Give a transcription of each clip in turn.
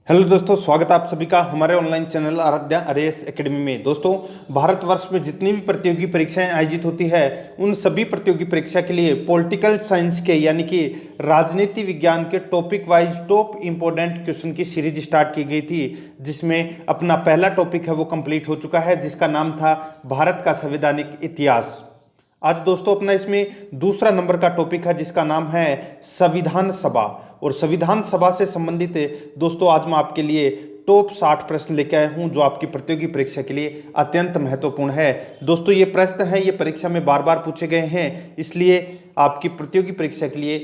Hello दोस्तों, स्वागत है आप सभी का हमारे online channel Aradhya RAS academy में। दोस्तों, भारतवर्ष में जितनी भी प्रतियोगी परीक्षाएं आयोजित होती है उन सभी प्रतियोगी परीक्षा के लिए पॉलिटिकल साइंस के यानी कि राजनीति विज्ञान के topic wise top important question की सीरीज स्टार्ट की गई थी, जिसमें अपना पहला टॉपिक है वो कंप्लीट हो चुका है, जिसका नाम था भारत का संवैधानिक इतिहास। आज दोस्तों अपना इसमें दूसरा नंबर का टॉपिक है जिसका नाम है संविधान सभा। और संविधान सभा से संबंधित दोस्तों आज मैं आपके लिए टॉप 60 प्रश्न लेकर आया हूं जो आपकी प्रतियोगी परीक्षा के लिए अत्यंत महत्वपूर्ण है। दोस्तों ये प्रश्न है ये परीक्षा में बार बार पूछे गए हैं, इसलिए आपकी प्रतियोगी परीक्षा के लिए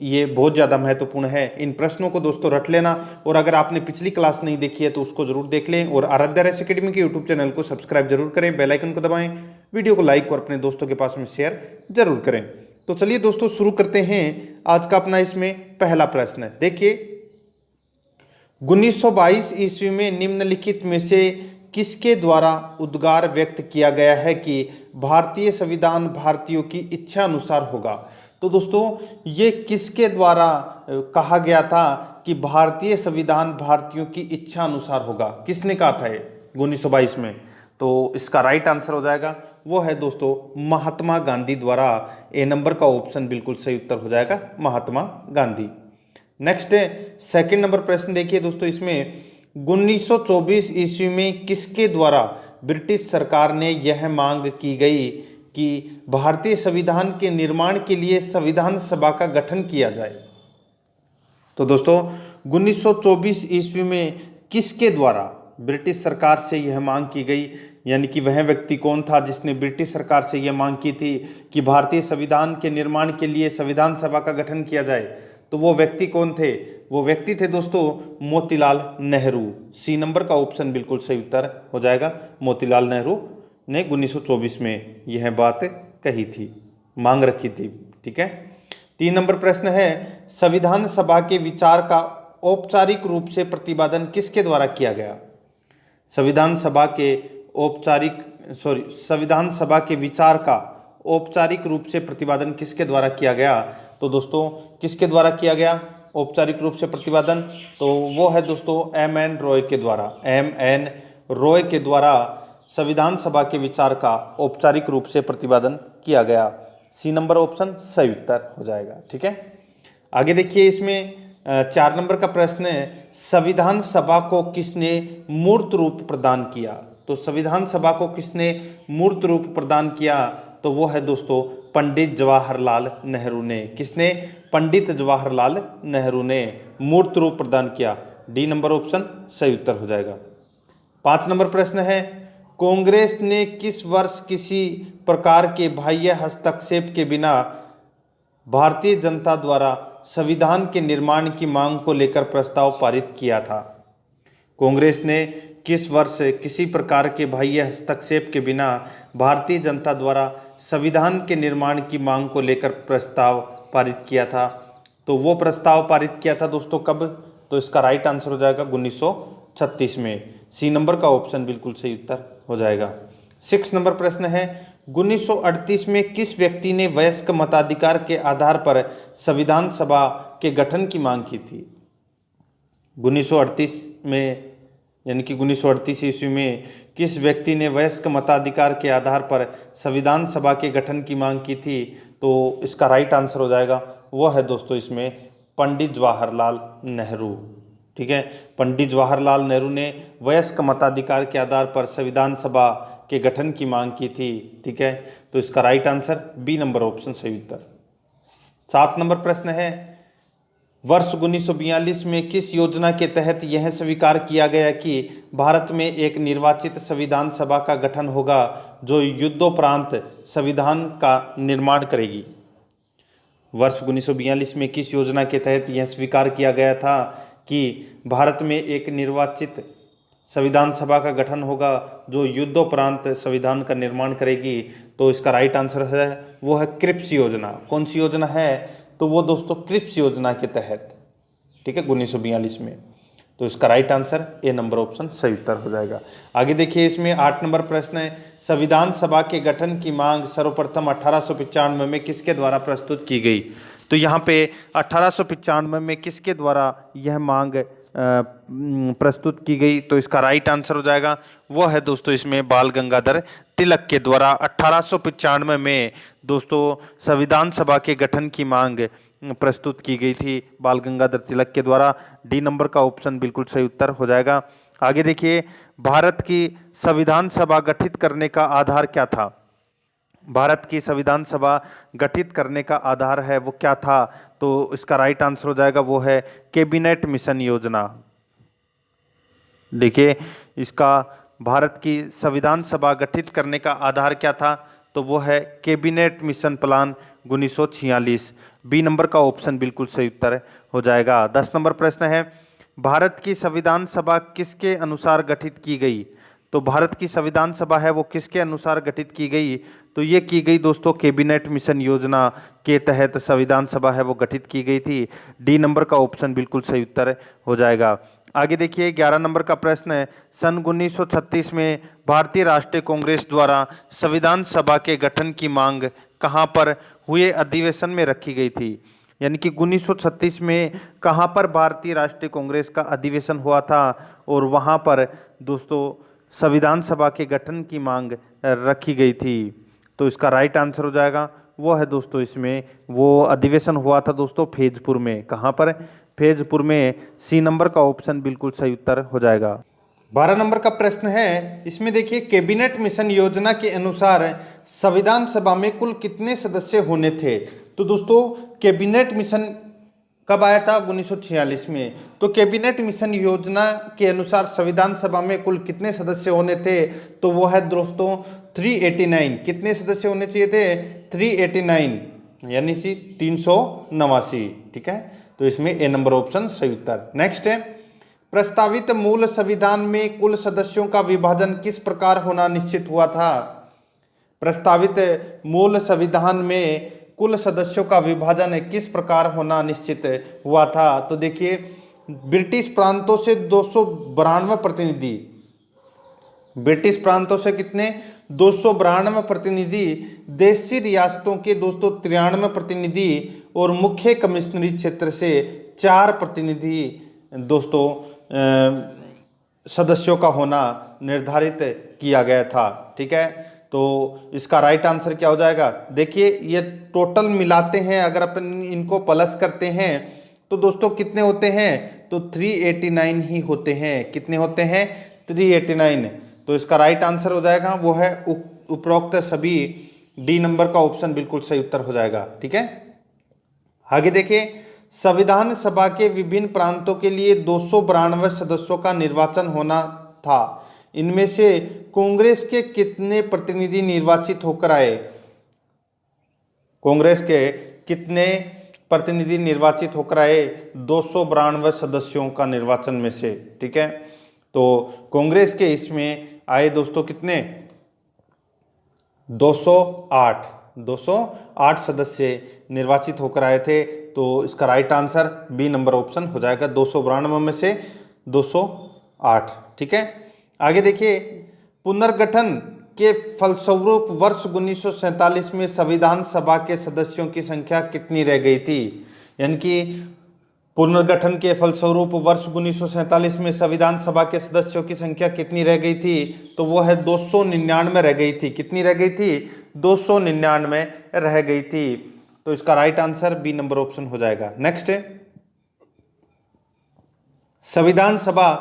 ये बहुत ज़्यादा महत्वपूर्ण है। इन प्रश्नों को दोस्तों रट लेना, और अगर आपने पिछली क्लास नहीं देखी है तो उसको जरूर देख लें, और आराध्या आरएएस एकेडमी के यूट्यूब चैनल को सब्सक्राइब जरूर करें, बेल आइकन को दबाएं, वीडियो को लाइक और अपने दोस्तों के पास में शेयर जरूर करें। तो चलिए दोस्तों शुरू करते हैं आज का अपना इसमें पहला प्रश्न। देखिए, 1922 ईस्वी में निम्नलिखित में से किसके द्वारा उद्गार व्यक्त किया गया है कि भारतीय संविधान भारतीयों की इच्छा अनुसार होगा। तो दोस्तों ये किसके द्वारा कहा गया था कि भारतीय संविधान भारतीयों की इच्छा अनुसार होगा, किसने कहा था ये 1922 में? तो इसका राइट आंसर हो जाएगा वो है दोस्तों महात्मा गांधी द्वारा। ए नंबर का ऑप्शन बिल्कुल सही उत्तर हो जाएगा, महात्मा गांधी। नेक्स्ट है सेकंड नंबर प्रश्न। देखिए दोस्तों, इसमें 1924 ईस्वी में किसके द्वारा ब्रिटिश सरकार ने यह मांग की गई कि भारतीय संविधान के निर्माण के लिए संविधान सभा का गठन किया जाए? तो दोस्तों 1924 ईस्वी में किसके द्वारा ब्रिटिश सरकार से यह मांग की गई, यानी कि वह व्यक्ति कौन था जिसने ब्रिटिश सरकार से यह मांग की थी कि भारतीय संविधान के निर्माण के लिए संविधान सभा का गठन किया जाए? तो वो व्यक्ति कौन थे? वो व्यक्ति थे दोस्तों मोतीलाल नेहरू। सी नंबर का ऑप्शन बिल्कुल सही उत्तर हो जाएगा। मोतीलाल नेहरू ने 1924 में यह बात कही थी, मांग रखी थी। ठीक है। 3 नंबर प्रश्न है, संविधान सभा के विचार का औपचारिक रूप से प्रतिपादन किसके द्वारा किया गया? संविधान सभा के विचार का औपचारिक रूप से प्रतिपादन किसके द्वारा किया गया? तो दोस्तों किसके द्वारा किया गया औपचारिक रूप से प्रतिपादन? तो वो है दोस्तों एम.एन. रॉय के द्वारा। एम.एन. रॉय के द्वारा संविधान सभा के विचार का औपचारिक रूप से प्रतिपादन किया गया। सी नंबर ऑप्शन सही उत्तर हो जाएगा। ठीक है। आगे देखिए, इसमें 4 नंबर का प्रश्न है, संविधान सभा को किसने मूर्त रूप प्रदान किया? तो संविधान सभा को किसने मूर्त रूप प्रदान किया? तो वो है दोस्तों पंडित जवाहरलाल नेहरू ने। किसने? पंडित जवाहरलाल नेहरू ने मूर्त रूप प्रदान किया। डी नंबर ऑप्शन सही उत्तर हो जाएगा। 5 नंबर प्रश्न है, कांग्रेस ने किस वर्ष किसी प्रकार के बाह्य हस्तक्षेप के बिना भारतीय जनता द्वारा संविधान के निर्माण की मांग को लेकर प्रस्ताव पारित किया था? कांग्रेस ने किस वर्ष किसी प्रकार के बाह्य हस्तक्षेप के बिना भारतीय जनता द्वारा संविधान के निर्माण की मांग को लेकर प्रस्ताव पारित किया था? तो वो प्रस्ताव पारित किया था दोस्तों कब? तो इसका राइट आंसर हो जाएगा 1936 में। सी नंबर का ऑप्शन बिल्कुल सही उत्तर हो जाएगा। 6 नंबर प्रश्न है, 1938 में किस व्यक्ति ने वयस्क मताधिकार के आधार पर संविधान सभा के गठन की मांग की थी? 1938 में यानी कि 1938 ईस्वी में किस व्यक्ति ने वयस्क मताधिकार के आधार पर संविधान सभा के गठन की मांग की थी? तो इसका राइट आंसर हो जाएगा वो है दोस्तों इसमें पंडित जवाहरलाल नेहरू। ठीक है। पंडित जवाहरलाल नेहरू ने वयस्क मताधिकार के आधार पर संविधान सभा के गठन की मांग की थी। ठीक है। तो इसका right answer B number option सही उत्तर। 7 नंबर प्रश्न है, वर्ष 1942 में किस योजना के तहत यह स्वीकार किया गया कि भारत में एक निर्वाचित संविधान सभा का गठन होगा जो युद्धोपरांत संविधान का निर्माण करेगी? वर्ष 1942 में किस योजना के तहत यह स्वीकार किया गया था कि भारत में एक निर्वाचित संविधान सभा का गठन होगा जो युद्धोपरांत संविधान का निर्माण करेगी? तो इसका राइट आंसर है वो है क्रिप्स योजना। कौन सी योजना है? तो वो दोस्तों क्रिप्स योजना के तहत। ठीक है, 1942 में। तो इसका right answer A number option सही उत्तर हो जाएगा। आगे देखिए, इसमें 8 नंबर प्रश्न है, संविधान सभा के गठन की मांग सर्वप्रथम 1895 में किसके द्वारा प्रस्तुत की गई? तो यहाँ पे 1895 में किसके द्वारा यह मांग प्रस्तुत की गई? तो इसका राइट आंसर हो जाएगा वो है दोस्तों इसमें बाल गंगाधर तिलक के द्वारा 1895 में दोस्तों संविधान सभा के गठन की मांग प्रस्तुत की गई थी बाल गंगाधर तिलक के द्वारा। डी नंबर का ऑप्शन बिल्कुल सही उत्तर हो जाएगा। आगे देखिए, भारत की संविधान सभा गठित करने का आधार क्या था? भारत की संविधान सभा गठित करने का आधार है वो क्या था? तो इसका राइट आंसर हो जाएगा वो है कैबिनेट मिशन योजना। देखिए, इसका भारत की संविधान सभा गठित करने का आधार क्या था? तो वो है cabinet mission plan 1946। B number का ऑप्शन बिल्कुल सही उत्तर हो जाएगा। 10 नंबर प्रश्न है, भारत की संविधान सभा किसके अनुसार गठित की गई? तो भारत की संविधान सभा है वो किसके अनुसार गठित की गई? तो ये की गई दोस्तों कैबिनेट मिशन योजना के तहत संविधान सभा है वो गठित की गई थी। डी नंबर का ऑप्शन बिल्कुल सही उत्तर हो जाएगा। आगे देखिए, 11 नंबर का प्रश्न है, सन 1936 में भारतीय राष्ट्रीय कांग्रेस द्वारा संविधान सभा के गठन की मांग कहाँ पर हुए अधिवेशन में रखी गई थी? यानी कि 1936 में कहाँ पर भारतीय राष्ट्रीय कांग्रेस का अधिवेशन हुआ था और वहाँ पर दोस्तों संविधान सभा के गठन की मांग रखी गई थी? तो इसका राइट आंसर हो जाएगा वो है दोस्तों इसमें वो अधिवेशन हुआ था दोस्तों फैजपुर में। कहाँ पर? फैजपुर में। सी नंबर का ऑप्शन बिल्कुल सही उत्तर हो जाएगा। 12 नंबर का प्रश्न है, इसमें देखिए, कैबिनेट मिशन योजना के अनुसार संविधान सभा में कुल कितने सदस्य होने थे? तो दोस्तों कैबिनेट मिशन कब आया था? 1946 में। तो कैबिनेट मिशन योजना के अनुसार संविधान सभा में कुल कितने सदस्य होने थे? तो वो है दोस्तों 389। कितने सदस्य होने चाहिए थे? 389 यानी कि 389। ठीक है, तो इसमें ए नंबर ऑप्शन सही उत्तर। नेक्स्ट है, प्रस्तावित मूल संविधान में कुल सदस्यों का विभाजन किस प्रकार होना निश्चित हुआ था? प्रस्तावित मूल संविधान में कुल सदस्यों का विभाजन किस प्रकार होना निश्चित हुआ था? तो देखिए, ब्रिटिश प्रांतों से 292 प्रतिनिधि, ब्रिटिश प्रांतों से कितने? 292 प्रतिनिधि, देशी रियासतों के दोस्तों 93 प्रतिनिधि और मुख्य कमिश्नरी क्षेत्र से 4 प्रतिनिधि दोस्तों सदस्यों का होना निर्धारित किया गया था। ठीक है, तो इसका राइट आंसर क्या हो जाएगा? देखिए, ये टोटल मिलाते हैं, अगर अपन इनको प्लस करते हैं तो दोस्तों कितने होते हैं? तो 389 ही होते हैं। कितने होते हैं? 389। तो इसका राइट आंसर हो जाएगा वो है उपरोक्त सभी। डी नंबर का ऑप्शन बिल्कुल सही उत्तर हो जाएगा। ठीक है, आगे देखिए, संविधान सभा के विभिन्न प्रांतों के लिए 292 सदस्यों का निर्वाचन होना था। इनमें से कांग्रेस के कितने प्रतिनिधि निर्वाचित होकर आए? कांग्रेस के कितने प्रतिनिधि निर्वाचित होकर आए? 292 सदस्यों का निर्वाचन में से। ठीक है, तो कांग्रेस के इसमें आए दोस्तों कितने? 208 सदस्य निर्वाचित होकर आए थे। तो इसका right answer B number option हो जाएगा, 292 में से 208। ठीक है, आगे देखिए, पुनर्गठन के फलस्वरूप वर्ष 1947 में संविधान सभा के सदस्यों की संख्या कितनी रह गई थी? यानी कि पुनर्गठन के फलस्वरूप वर्ष 1947 में संविधान सभा के सदस्यों की संख्या कितनी रह गई थी? तो वो है 299 रह गई थी। कितनी रह गई थी? 299 रह गई थी। तो इसका right answer B number option हो जाएगा। नेक्स्ट है, संविधान सभा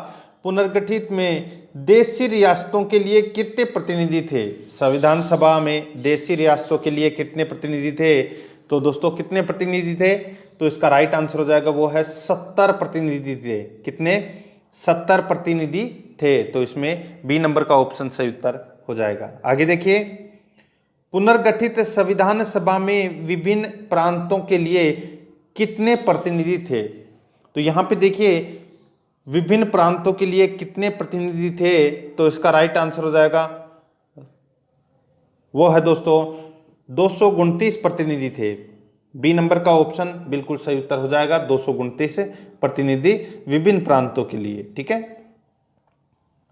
पुनर्गठित में देशी रियासतों के लिए कितने प्रतिनिधि थे? संविधान सभा में देशी रियासतों के लिए कितने प्रतिनिधि थे? तो दोस्तों कितने प्रतिनिधि थे? तो इसका राइट आंसर हो जाएगा वो है 70 प्रतिनिधि थे। कितने? 70 प्रतिनिधि थे। तो इसमें बी नंबर का ऑप्शन सही उत्तर हो जाएगा। आगे देखिए, पुनर्गठित संविधान सभा में विभिन्न प्रांतों के लिए कितने प्रतिनिधि थे? तो यहाँ पे देखिए, विभिन्न प्रांतों के लिए कितने प्रतिनिधि थे? तो इसका राइट आंसर हो जाएगा वो है दोस्तों 229 प्रतिनिधि थे। बी नंबर का ऑप्शन बिल्कुल सही उत्तर हो जाएगा, 229 प्रतिनिधि विभिन्न प्रांतों के लिए। ठीक है,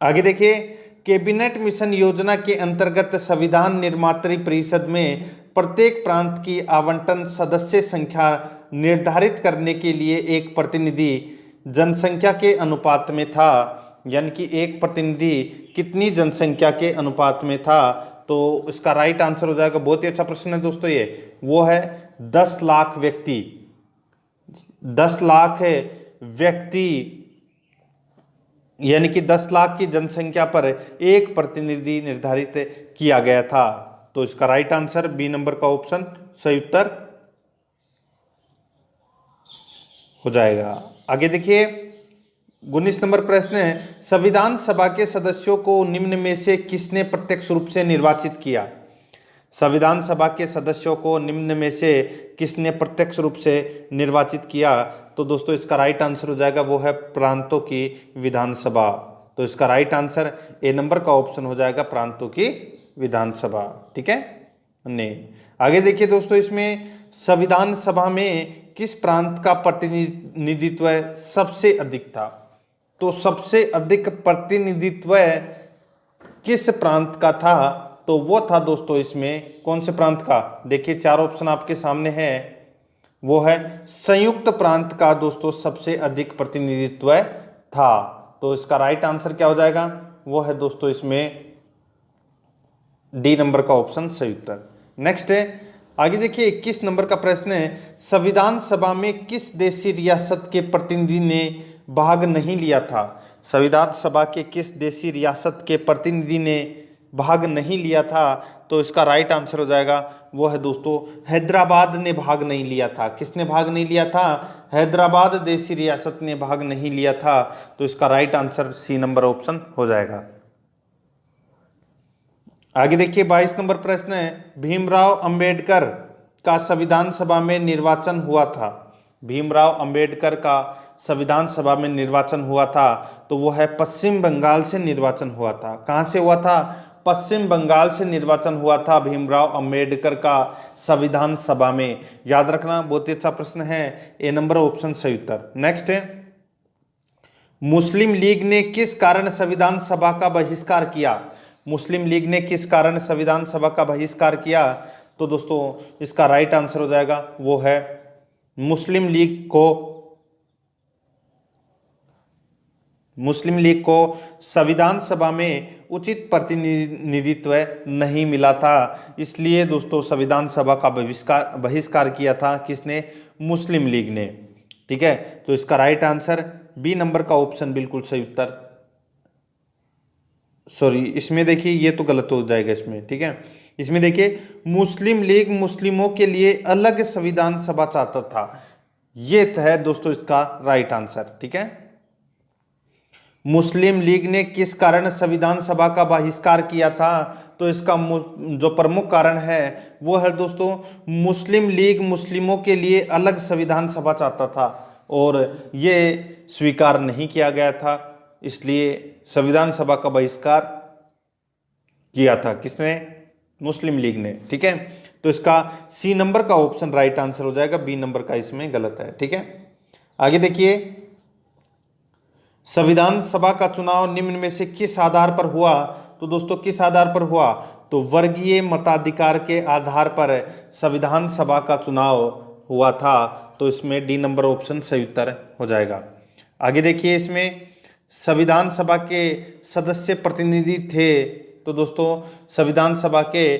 आगे देखिए, कैबिनेट मिशन योजना के अंतर्गत संविधान निर्मात्री परिषद में प्रत्येक प्रांत की आवंटन सदस्य संख्या निर्धारित करने के लिए एक प्रतिनिधि जनसंख्या के अनुपात में था, यानी कि एक प्रतिनिधि कितनी जनसंख्या के अनुपात में था, तो इसका राइट आंसर हो जाएगा, बहुत ही अच्छा प्रश्न है दोस्तों ये, वो है 10 लाख व्यक्ति। 10 लाख व्यक्ति यानी कि 10 लाख की जनसंख्या पर एक प्रतिनिधि निर्धारित किया गया था। तो इसका राइट आंसर बी नंबर का ऑप्शन सही उत्तर हो जाएगा। आगे देखिए 19 नंबर प्रश्न है, संविधान सभा के सदस्यों को निम्न में से किसने प्रत्यक्ष रूप से निर्वाचित किया? संविधान सभा के सदस्यों को निम्न में से किसने प्रत्यक्ष रूप से निर्वाचित किया? तो दोस्तों इसका राइट आंसर हो जाएगा, वो है प्रांतों की विधानसभा। तो इसका राइट आंसर ए नंबर का ऑप्शन हो जाएगा, प्रांतों की विधानसभा। ठीक है नहीं, आगे देखिए दोस्तों, इसमें संविधान सभा में किस प्रांत का प्रतिनिधित्व सबसे अधिक था? तो सबसे अधिक प्रतिनिधित्व किस प्रांत का था? तो वो था दोस्तों इसमें कौन से प्रांत का? देखिए 4 ऑप्शन आपके सामने है, वो है संयुक्त प्रांत का दोस्तों सबसे अधिक प्रतिनिधित्व था। तो इसका राइट आंसर क्या हो जाएगा? वो है दोस्तों इसमें डी नंबर का ऑप्शन सही उत्तर। नेक्स्ट है, आगे देखिए 21 नंबर का प्रश्न है, संविधान सभा में किस देशी रियासत के प्रतिनिधि ने भाग नहीं लिया था? संविधान सभा के किस देशी रियासत के प्रतिनिधि ने भाग नहीं लिया था? तो इसका राइट आंसर हो जाएगा, वो है दोस्तों हैदराबाद ने भाग नहीं लिया था। किसने भाग नहीं लिया था? हैदराबाद देशी रियासत ने भाग नहीं लिया था। तो इसका right answer C number option हो जाएगा। आगे देखिए 22 नंबर प्रश्न है, भीमराव अंबेडकर का संविधान सभा में निर्वाचन हुआ था। भीमराव अंबेडकर का संविधान सभा में निर्वाचन हुआ था, तो वो है पश्चिम बंगाल से निर्वाचन हुआ था। कहां से हुआ था? पश्चिम बंगाल से निर्वाचन हुआ था भीमराव अंबेडकर का संविधान सभा में। याद रखना, बहुत ही अच्छा प्रश्न है, ए नंबर ऑप्शन सही उत्तर। नेक्स्ट है, मुस्लिम लीग ने किस कारण संविधान सभा का बहिष्कार किया? मुस्लिम लीग ने किस कारण संविधान सभा का बहिष्कार किया? तो दोस्तों इसका राइट आंसर हो जाएगा, वो है मुस्लिम लीग को संविधान सभा में उचित प्रतिनिधित्व नहीं मिला था, इसलिए दोस्तों संविधान सभा का बहिष्कार किया था। किसने? मुस्लिम लीग ने। ठीक है, तो इसका राइट आंसर बी नंबर का ऑप्शन बिल्कुल सही उत्तर। सॉरी, इसमें देखिए ये तो गलत हो जाएगा इसमें। ठीक है, इसमें देखिए मुस्लिम लीग मुस्लिमों के लिए अलग संविधान सभा चाहता था, ये है दोस्तों इसका राइट आंसर। ठीक है, मुस्लिम लीग ने किस कारण संविधान सभा का बहिष्कार किया था? तो इसका जो प्रमुख कारण है वो है दोस्तों मुस्लिम लीग मुस्लिमों के लिए अलग संविधान सभा चाहता था और ये स्वीकार नहीं किया गया था, इसलिए संविधान सभा का बहिष्कार किया था। किसने? मुस्लिम लीग ने। ठीक है, तो इसका सी नंबर का ऑप्शन राइट आंसर हो जाएगा, बी नंबर का इसमें गलत है। ठीक है, आगे देखिए संविधान सभा का चुनाव निम्न में से किस आधार पर हुआ? तो दोस्तों किस आधार पर हुआ? तो वर्गीय मताधिकार के आधार पर संविधान सभा का चुनाव हुआ था। तो इसमें डी नंबर ऑप्शन सही उत्तर हो जाएगा। आगे देखिए इसमें संविधान सभा के सदस्य प्रतिनिधि थे, तो दोस्तों संविधान सभा के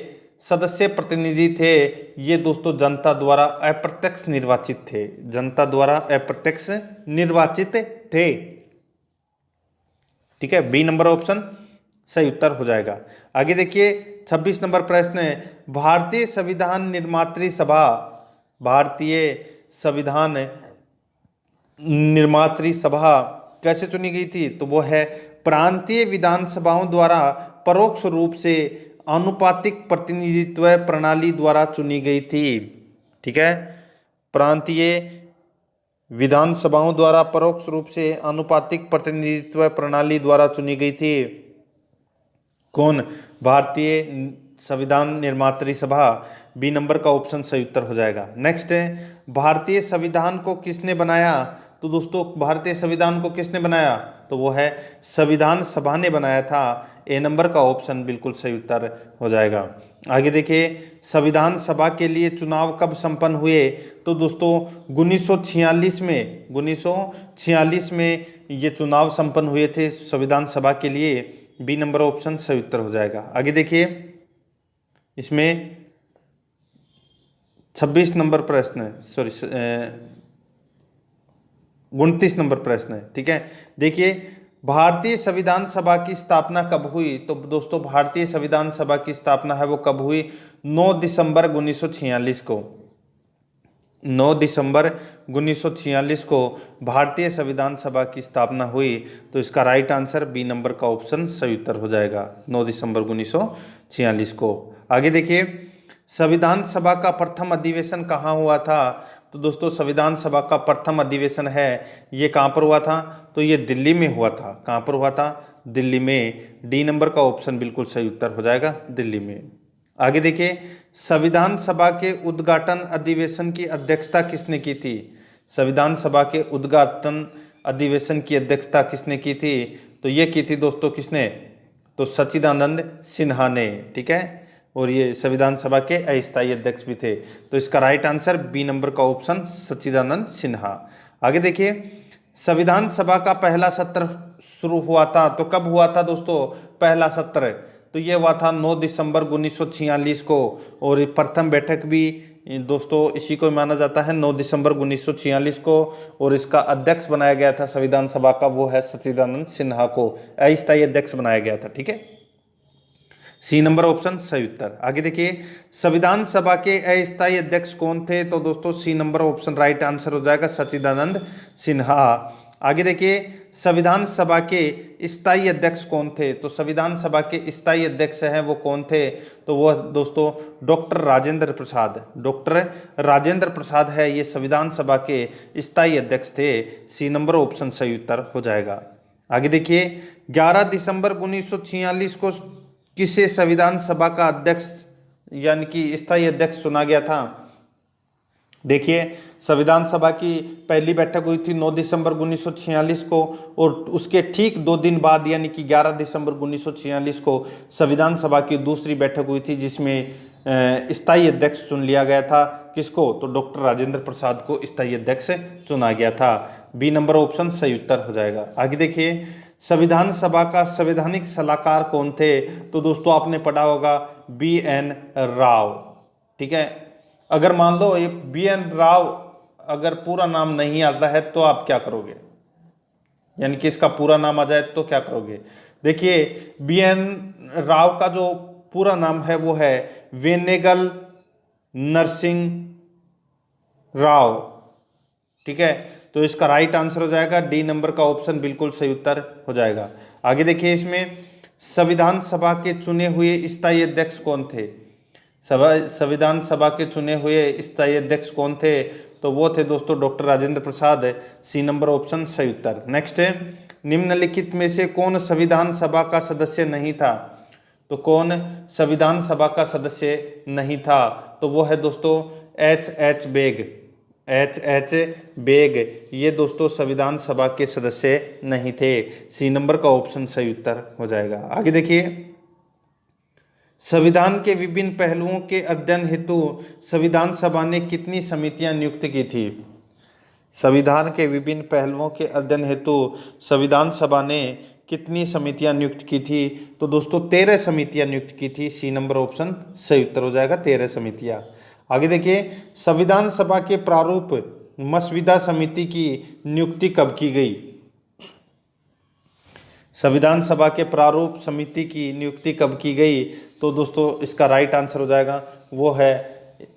सदस्य प्रतिनिधि थे, ये दोस्तों जनता द्वारा अप्रत्यक्ष निर्वाचित थे। जनता द्वारा अप्रत्यक्ष निर्वाचित थे। ठीक है, बी नंबर ऑप्शन सही उत्तर हो जाएगा। आगे देखिए 26 नंबर प्रश्न है, भारतीय संविधान निर्मात्री सभा, भारतीय संविधान निर्मात्री सभा कैसे चुनी गई थी? तो वो है प्रांतीय विधानसभाओं द्वारा परोक्ष रूप से आनुपातिक प्रतिनिधित्व प्रणाली द्वारा चुनी गई थी। ठीक है, प्रांतीय विधानसभाओं द्वारा परोक्ष रूप से आनुपातिक प्रतिनिधित्व प्रणाली द्वारा चुनी गई थी। कौन? भारतीय संविधान निर्मात्री सभा। बी नंबर का ऑप्शन सही उत्तर हो जाएगा। नेक्स्ट है, भारतीय संविधान को किसने बनाया? तो दोस्तों भारतीय संविधान को किसने बनाया? तो वो है संविधान सभा ने बनाया था। ए नंबर का ऑप्शन बिल्कुल सही उत्तर हो जाएगा। आगे देखिए, संविधान सभा के लिए चुनाव कब संपन्न हुए? तो दोस्तों 1946 में, 1946 में ये चुनाव संपन्न हुए थे संविधान सभा के लिए। बी नंबर ऑप्शन सही उत्तर हो जाएगा। आगे देखिए, इसमें 26 नंबर प्रश्न है, सॉरी 29 नंबर प्रश्न है, ठीक है। देखिए, भारतीय संविधान सभा की स्थापना कब हुई? तो दोस्तों भारतीय संविधान सभा की स्थापना है वो कब हुई? 9 दिसंबर 1946 को। 9 दिसंबर 1946 को भारतीय संविधान सभा की स्थापना हुई। तो इसका राइट आंसर बी नंबर का ऑप्शन सही उत्तर हो जाएगा, 9 दिसंबर 1946 को। आगे देखिए, संविधान सभा का प्रथम अधिवेशन कहाँ हुआ था? तो दोस्तों संविधान सभा का प्रथम अधिवेशन है ये कहाँ पर हुआ था? तो ये दिल्ली में हुआ था। कहाँ पर हुआ था? दिल्ली में। डी नंबर का ऑप्शन बिल्कुल सही उत्तर हो जाएगा, दिल्ली में। आगे देखिए, संविधान सभा के उद्घाटन अधिवेशन की अध्यक्षता किसने की थी? संविधान सभा के उद्घाटन अधिवेशन की अध्यक्षता किसने की थी? तो ये की थी दोस्तों किसने? तो सच्चिदानंद सिन्हा ने, ठीक है। और ये संविधान सभा के अस्थायी अध्यक्ष भी थे। तो इसका राइट आंसर बी नंबर का ऑप्शन सच्चिदानंद सिन्हा। आगे देखिए, संविधान सभा का पहला सत्र शुरू हुआ था तो कब हुआ था दोस्तों पहला सत्र? तो ये हुआ था 9 दिसंबर 1946 को। और प्रथम बैठक भी दोस्तों इसी को माना जाता है, 9 दिसंबर 1946 को। और इसका अध्यक्ष बनाया गया था संविधान सभा का, वो है सच्चिदानंद सिन्हा को अस्थायी अध्यक्ष बनाया गया था, ठीक है। सी नंबर ऑप्शन सही उत्तर। आगे देखिए, संविधान सभा के अस्थायी अध्यक्ष कौन थे? तो दोस्तों C number option right answer हो जाएगा, सच्चिदानंद सिन्हा। आगे देखिए, संविधान सभा के स्थायी अध्यक्ष कौन थे? तो संविधान सभा के स्थायी अध्यक्ष हैं वो कौन थे? तो वो दोस्तों डॉक्टर राजेंद्र प्रसाद। डॉक्टर राजेंद्र प्रसाद है ये संविधान सभा के स्थायी अध्यक्ष थे। सी नंबर ऑप्शन सही उत्तर हो जाएगा। आगे देखिए, 11 दिसंबर 1946 को किसे संविधान सभा का अध्यक्ष यानी कि स्थायी अध्यक्ष चुना गया था? देखिए, संविधान सभा की पहली बैठक हुई थी 9 दिसंबर 1946 को। और उसके ठीक 2 दिन बाद यानी कि 11 दिसंबर 1946 को संविधान सभा की दूसरी बैठक हुई थी जिसमें स्थायी अध्यक्ष चुन लिया गया था। किसको? तो डॉक्टर राजेंद्र प्रसाद को स्थायी अध्यक्ष चुना गया था। बी नंबर ऑप्शन सही उत्तर हो जाएगा। आगे देखिए, संविधान सभा का संवैधानिक सलाहकार कौन थे? तो दोस्तों आपने पढ़ा होगा BN राव, ठीक है। अगर मान लो ये BN राव अगर पूरा नाम नहीं आता है तो आप क्या करोगे? यानी कि इसका पूरा नाम आ जाए तो क्या करोगे? देखिए, BN राव का जो पूरा नाम है वो है वेनेगल नरसिंह राव, ठीक है। तो इसका राइट आंसर हो जाएगा डी नंबर का ऑप्शन बिल्कुल सही उत्तर हो जाएगा। आगे देखिए, इसमें संविधान सभा के चुने हुए स्थायी अध्यक्ष कौन थे? संविधान सभा के चुने हुए स्थायी अध्यक्ष कौन थे? तो वो थे दोस्तों डॉक्टर राजेंद्र प्रसाद। सी नंबर ऑप्शन सही उत्तर। नेक्स्ट है, निम्नलिखित में से कौन संविधान सभा का सदस्य नहीं था? तो कौन संविधान सभा का सदस्य नहीं था? तो वो है दोस्तों H.H. बेग। H.H. बेग ये दोस्तों संविधान सभा के सदस्य नहीं थे। सी नंबर का ऑप्शन सही उत्तर हो जाएगा। आगे देखिए, संविधान के विभिन्न पहलुओं के अध्ययन हेतु संविधान सभा ने कितनी समितियां नियुक्त की थी? संविधान के विभिन्न पहलुओं के अध्ययन हेतु संविधान सभा ने कितनी समितियां नियुक्त की थी? तो दोस्तों 13 समितियां नियुक्त की थी। सी नंबर ऑप्शन सही उत्तर हो जाएगा, 13 समितियां। आगे देखिए, संविधान सभा के प्रारूप मसविदा समिति की नियुक्ति कब की गई? संविधान सभा के प्रारूप समिति की नियुक्ति कब की गई? तो दोस्तों इसका राइट आंसर हो जाएगा वो है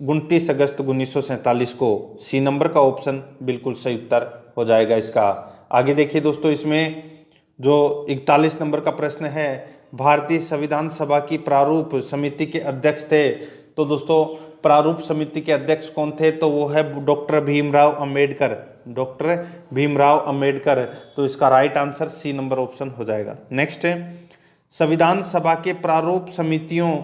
29 अगस्त 1947 को। सी नंबर का ऑप्शन बिल्कुल सही उत्तर हो जाएगा इसका। आगे देखिए दोस्तों, इसमें जो 41 नंबर का प्रश्न है, भारतीय संविधान सभा की प्रारूप समिति के अध्यक्ष थे। तो दोस्तों प्रारूप समिति के अध्यक्ष कौन थे? तो वो है डॉक्टर भीमराव अंबेडकर। डॉक्टर भीमराव अंबेडकर। तो इसका right answer C number option हो जाएगा। नेक्स्ट है, संविधान सभा के प्रारूप समितियों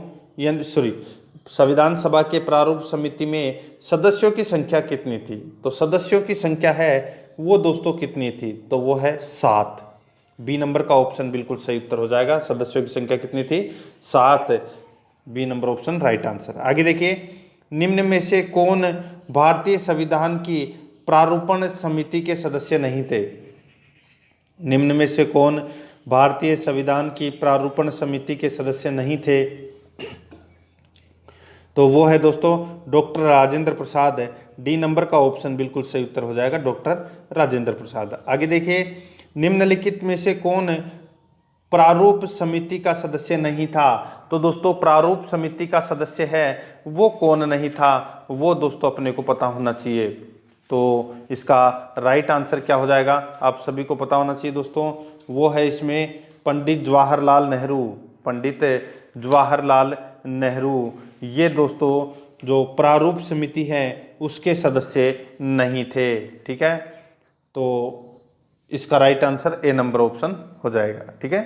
संविधान सभा के प्रारूप समिति में सदस्यों की संख्या कितनी थी? तो सदस्यों की संख्या है वो दोस्तों कितनी थी? तो वो है 7। बी नंबर का ऑप्शन बिल्कुल सही उत्तर हो जाएगा। सदस्यों की संख्या कितनी थी? 7। B number option right answer. आगे देखिए, निम्न में से कौन भारतीय संविधान की प्रारूपण समिति के सदस्य नहीं थे? निम्न में से कौन भारतीय संविधान की प्रारूपण समिति के सदस्य नहीं थे? तो वो है दोस्तों doctor Rajendra Prasad. D number का ऑप्शन बिल्कुल सही उत्तर हो जाएगा, डॉक्टर राजेंद्र प्रसाद। आगे देखिए, निम्नलिखित में से कौन प्रारूप समिति का सदस्य नहीं था? तो दोस्तों प्रारूप समिति का सदस्य है वो कौन नहीं था, वो दोस्तों अपने को पता होना चाहिए। तो इसका राइट आंसर क्या हो जाएगा, आप सभी को पता होना चाहिए दोस्तों। वो है इसमें पंडित जवाहरलाल नेहरू। पंडित जवाहरलाल नेहरू ये दोस्तों जो प्रारूप समिति है उसके सदस्य नहीं थे। ठीक है, तो इसका right answer A number option हो जाएगा। ठीक है,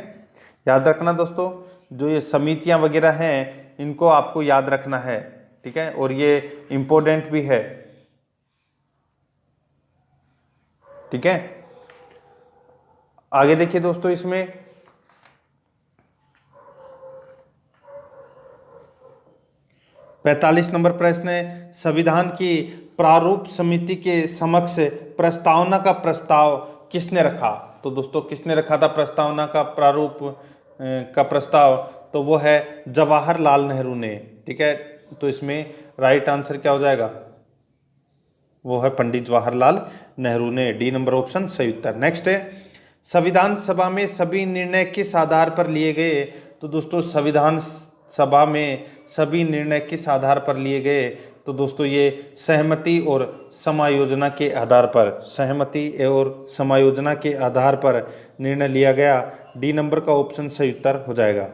याद रखना दोस्तों, जो ये समितियां वगैरह हैं इनको आपको याद रखना है। ठीक है, और ये इंपॉर्टेंट भी है। ठीक है, आगे देखिए दोस्तों, इसमें 45 नंबर प्रश्न है, संविधान की प्रारूप समिति के समक्ष प्रस्तावना का प्रस्ताव किसने रखा? तो दोस्तों किसने रखा था प्रस्तावना का प्रारूप का प्रस्ताव? तो वो है जवाहरलाल नेहरू ने। ठीक है, तो इसमें राइट आंसर क्या हो जाएगा, वो है पंडित जवाहरलाल नेहरू ने। डी नंबर ऑप्शन सही उत्तर। नेक्स्ट है, संविधान सभा में सभी निर्णय किस आधार पर लिए गए? तो दोस्तों संविधान सभा में सभी निर्णय किस आधार पर लिए गए? तो दोस्तों ये सहमति और समायोजना के आधार पर, सहमति और समायोजना के आधार पर निर्णय लिया गया। डी नंबर का ऑप्शन सही उत्तर हो जाएगा।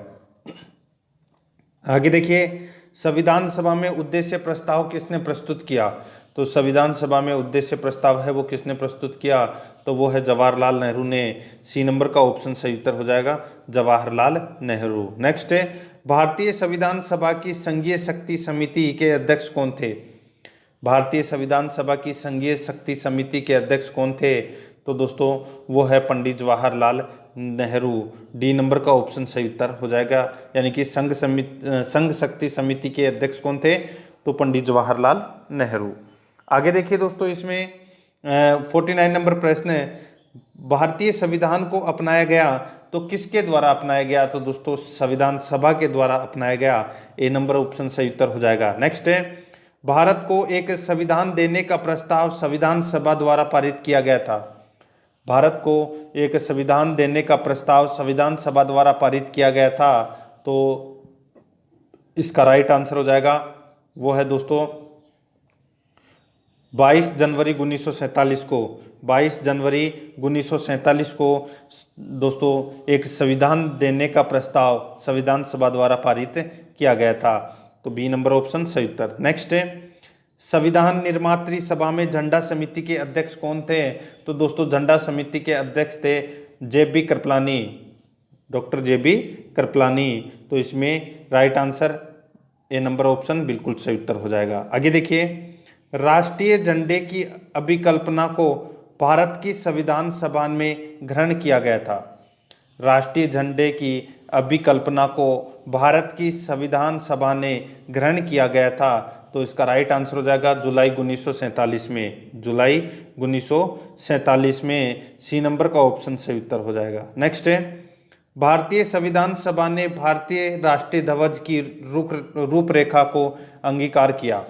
आगे देखिए, संविधान सभा में उद्देश्य प्रस्ताव किसने प्रस्तुत किया? तो संविधान सभा में उद्देश्य प्रस्ताव है वो किसने प्रस्तुत किया? तो वो है जवाहरलाल नेहरू ने। सी नंबर का ऑप्शन सही उत्तर हो जाएगा, जवाहरलाल नेहरू। नेक्स्ट है, भारतीय संविधान सभा की संघीय शक्ति समिति के अध्यक्ष कौन थे? भारतीय संविधान सभा की संघीय शक्ति समिति के अध्यक्ष कौन थे? तो दोस्तों वो है पंडित जवाहरलाल नेहरू। डी नंबर का ऑप्शन सही उत्तर हो जाएगा, यानी कि संघ शक्ति समिति के अध्यक्ष कौन थे? तो पंडित जवाहरलाल नेहरू। आगे देखिए दोस्तों, इसमें 49 नंबर प्रश्न है, भारतीय संविधान को अपनाया गया तो किसके द्वारा अपनाया गया? तो दोस्तों संविधान सभा के द्वारा अपनाया गया। ए नंबर ऑप्शन सही उत्तर हो जाएगा। नेक्स्ट है, भारत को एक संविधान देने का प्रस्ताव संविधान सभा द्वारा पारित किया गया था। भारत को एक संविधान देने का प्रस्ताव संविधान सभा द्वारा पारित किया गया था। तो इसका राइट आंसर हो जाएगा, वो है दोस्तों 22 जनवरी 1947 को। 22 जनवरी 1947 को दोस्तों एक संविधान देने का प्रस्ताव संविधान सभा द्वारा पारित किया गया था। तो बी नंबर ऑप्शन सही उत्तर। नेक्स्ट है, संविधान निर्मात्री सभा में झंडा समिति के अध्यक्ष कौन थे? तो दोस्तों झंडा समिति के अध्यक्ष थे JB. Kripalani, doctor JB. Kripalani. तो इसमें right answer A number option बिल्कुल सही उत्तर हो जाएगा। आगे देखिए, राष्ट्रीय झंडे की अभिकल्पना को भारत की संविधान सभा में ग्रहण किया गया था। राष्ट्रीय झंडे की अभिकल्पना को भारत की संविधान सभा ने ग्रहण किया गया था। तो इसका राइट आंसर हो जाएगा जुलाई 1947 में। जुलाई 1947 में सी नंबर का ऑप्शन सही उत्तर हो जाएगा। नेक्स्ट है, भारतीय संविधान सभा ने भारतीय राष्ट्रीय ध्वज की रूपरेखा को अंगीकार किया।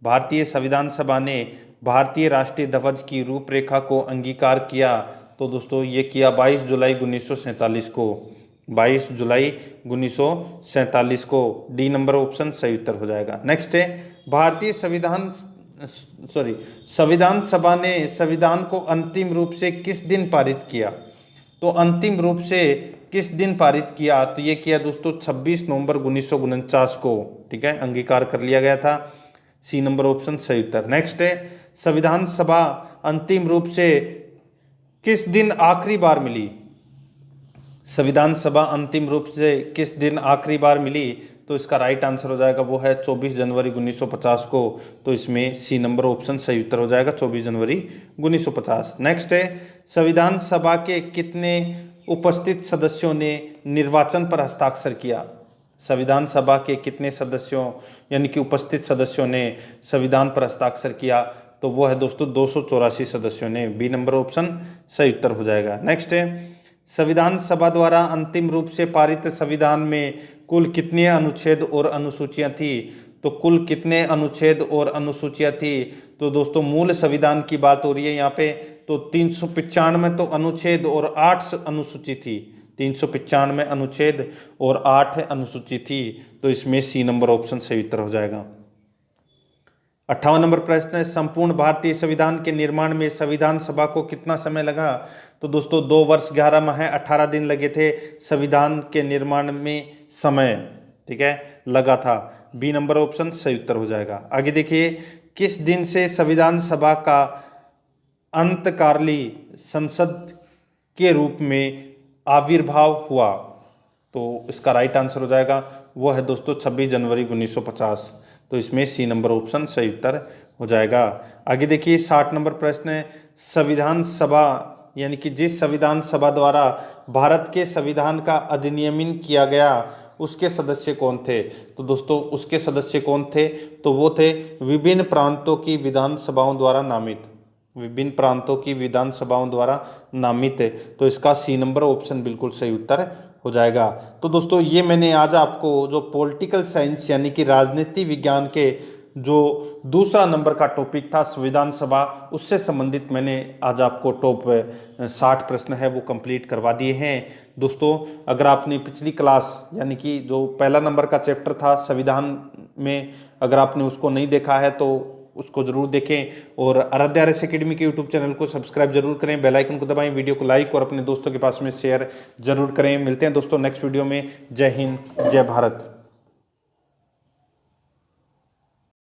भारतीय संविधान सभा ने भारतीय राष्ट्रीय ध्वज की रूपरेखा को अंगीकार किया। तो दोस्तों ये किया 22 जुलाई 1947 को। 22 जुलाई 1947 को। डी नंबर ऑप्शन सही उत्तर हो जाएगा। नेक्स्ट है, भारतीय संविधान सभा ने संविधान को अंतिम रूप से किस दिन पारित किया? तो अंतिम रूप से किस दिन पारित किया? तो ये किया दोस्तों 26 नवंबर 1949 को। ठीक है, अंगीकार कर लिया गया था। सी नंबर ऑप्शन सही उत्तर। नेक्स्ट है, संविधान सभा अंतिम रूप से किस दिन आखिरी बार मिली? संविधान सभा अंतिम रूप से किस दिन आखिरी बार मिली? तो इसका राइट आंसर हो जाएगा, वो है 24 जनवरी 1950 को। तो इसमें सी नंबर ऑप्शन सही उत्तर हो जाएगा, 24 जनवरी 1950। नेक्स्ट है, संविधान सभा के कितने उपस्थित सदस्यों ने निर्वाचन पर हस्ताक्षर किया? संविधान सभा के कितने सदस्यों यानी कि उपस्थित सदस्यों ने संविधान पर हस्ताक्षर किया? तो वो है दोस्तों 284 सदस्यों ने। बी नंबर ऑप्शन सही उत्तर हो जाएगा। नेक्स्ट है, संविधान सभा द्वारा अंतिम रूप से पारित संविधान में कुल कितने अनुच्छेद और अनुसूचियां थी? तो कुल कितने अनुच्छेद और अनुसूचियां थी? तो दोस्तों मूल संविधान की बात हो रही है यहाँ पे, तो 395 तो अनुच्छेद और 8 अनुसूची थी। 395 अनुच्छेद और 8 अनुसूची थी। तो इसमें सी नंबर ऑप्शन सही उत्तर हो जाएगा। 58 नंबर प्रश्न है, संपूर्ण भारतीय संविधान के निर्माण में संविधान सभा को कितना समय लगा? तो दोस्तों 2 वर्ष 11 माह 18 दिन लगे थे संविधान के निर्माण में समय, ठीक है, लगा था। बी नंबर ऑप्शन सही उत्तर हो जाएगा। आगे देखिए, किस दिन से संविधान सभा का अंतकालीन संसद के रूप में आविर्भाव हुआ? तो इसका राइट आंसर हो जाएगा वो है दोस्तों 26 जनवरी 1950। तो इसमें सी नंबर ऑप्शन सही उत्तर हो जाएगा। आगे देखिए 60 नंबर प्रश्न है, संविधान सभा यानी कि जिस संविधान सभा द्वारा भारत के संविधान का अधिनियमन किया गया उसके सदस्य कौन थे? तो दोस्तों उसके सदस्य कौन थे? तो वो थे विभिन्न प्रांतों की विधानसभाओं द्वारा नामित, विभिन्न प्रांतों की विधानसभाओं द्वारा नामित। तो इसका सी नंबर ऑप्शन बिल्कुल सही उत्तर हो जाएगा। तो दोस्तों ये मैंने आज आपको जो पॉलिटिकल साइंस यानी कि राजनीति विज्ञान के जो दूसरा नंबर का टॉपिक था संविधान सभा, उससे संबंधित मैंने आज आपको टॉप 60 प्रश्न है वो कंप्लीट करवा दिए हैं। दोस्तों अगर आपने पिछली क्लास यानी कि जो पहला नंबर का चैप्टर था संविधान में, अगर आपने उसको नहीं देखा है तो उसको जरूर देखें और आराध्या RS एकेडमी के यूट्यूब चैनल को सब्सक्राइब जरूर करें, बेल आइकन को दबाएं, वीडियो को लाइक और अपने दोस्तों के पास में शेयर जरूर करें। मिलते हैं दोस्तों नेक्स्ट वीडियो में। जय हिंद, जय भारत।